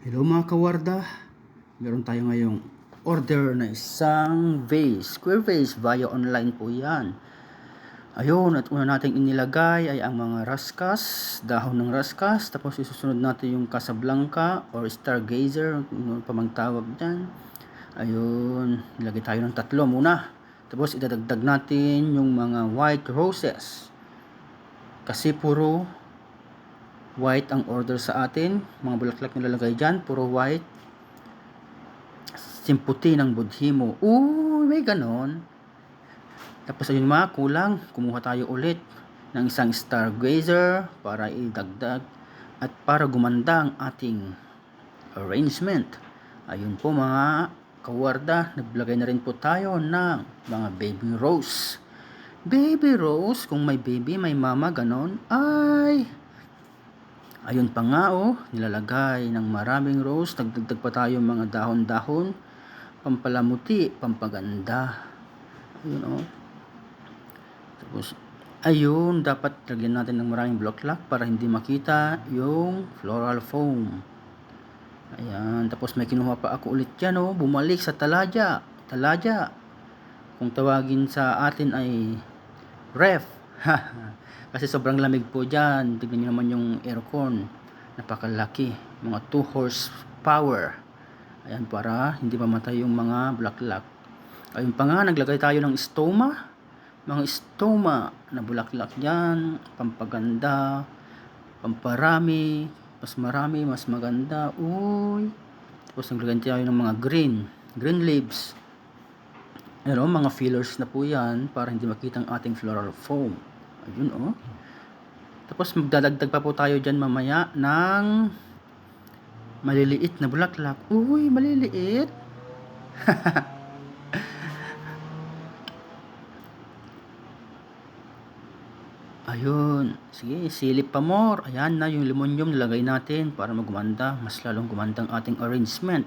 Hello mga kawarda, meron tayo ngayong order na isang vase, square vase, via online po yan. Ayun, at una nating inilagay ay ang mga raskas, dahon ng raskas, tapos isusunod natin yung Casablanca or Stargazer, kung pa mang tawag dyan. Ayun, ilagay tayo ng 3 muna. Tapos idadagdag natin yung mga white roses. Kasi puro white ang order sa atin, mga bulaklak nilalagay dyan, puro white. Simputi ng budhimo. May ganon. Tapos ayun mga kulang, kumuha tayo ulit ng isang stargazer para idagdag at para gumanda ang ating arrangement. Ayun po mga kawarda, naglagay na rin po tayo ng mga baby rose. Baby rose, kung may baby, may mama, ganon. Ayun pa nga nilalagay ng maraming rose, nagdagdag pa tayo mga dahon-dahon, pampalamuti, pampaganda. Ayun Tapos, ayun, dapat lagyan natin ng maraming bulaklak para hindi makita yung floral foam. Ayan, tapos may kinuha pa ako ulit dyan bumalik sa talaja. Talaja, kung tawagin sa atin ay ref. Kasi sobrang lamig po dyan. Tignan nyo naman yung aircon, napakalaki, mga 2 horsepower. Ayan, para hindi mamatay yung mga bulaklak. Ayun pa nga, naglagay tayo ng stoma, mga stoma na bulaklak dyan, pampaganda, pamparami, mas marami, mas maganda. Tapos naglagay tayo ng mga green leaves. Mga fillers na po yan para hindi makita ang ating floral foam. Ayun Tapos magdadagdag pa po tayo dyan mamaya ng maliliit na bulaklak. Maliliit. Ayun, sige, silip pa more. Ayan na yung limonium nilagay natin para magumanda, mas lalong gumanda ang ating arrangement.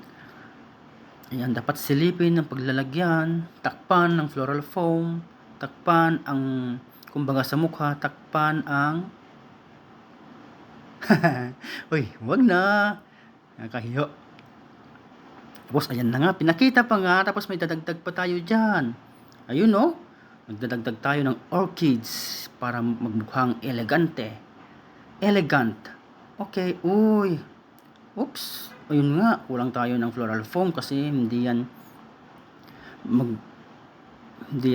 Ayan, dapat silipin ng paglalagyan, takpan ng floral foam, takpan ang, kumbaga sa mukha, takpan ang wag na. Nakahiyo. Tapos ayan na nga, pinakita pa nga, tapos may dadagdag pa tayo dyan. Ayun magdadagdag tayo ng orchids para magmukhang elegante. Elegant. Okay, oops. Ayun nga, kulang tayo ng floral foam kasi hindi yan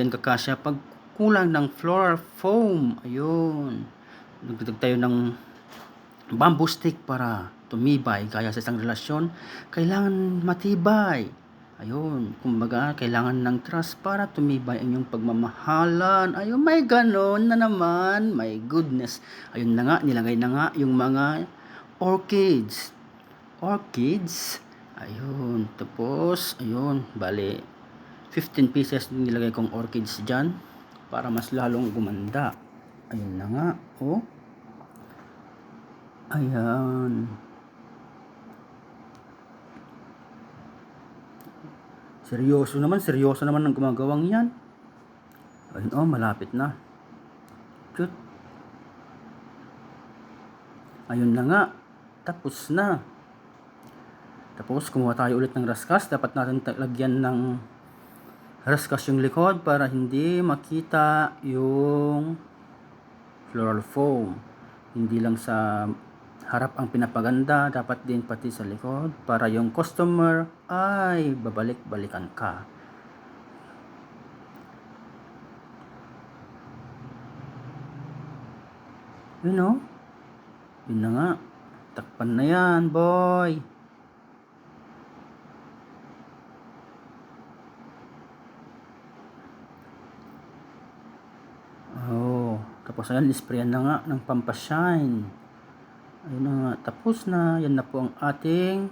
kakasya pag kulang ng floral foam. Ayun. Nagdagdag tayo ng bamboo stick para tumibay. Kaya sa isang relasyon, kailangan matibay. Ayun, kumbaga, kailangan ng trust para tumibay ang iyong pagmamahalan. Ayun, may ganon na naman. My goodness. Ayun na nga, nilagay na nga yung mga orchids. Ayun, tapos, ayun, bali, 15 pieces nilagay kong orchids dyan para mas lalong gumanda. Ayun na nga, Ayan. Seryoso naman ang gumagawang yan. Ayun malapit na. Cute. Ayun na nga. Tapos na. Tapos kumuha tayo ulit ng raskas. Dapat natin lagyan ng raskas yung likod para hindi makita yung floral foam. Hindi lang sa harap ang pinapaganda, dapat din pati sa likod para yung customer ay babalik-balikan ka. Yun na nga, takpan na yan boy. Tapos ayan, isprayan na nga ng pampashine. Ayun na nga, tapos na. Yan na po ang ating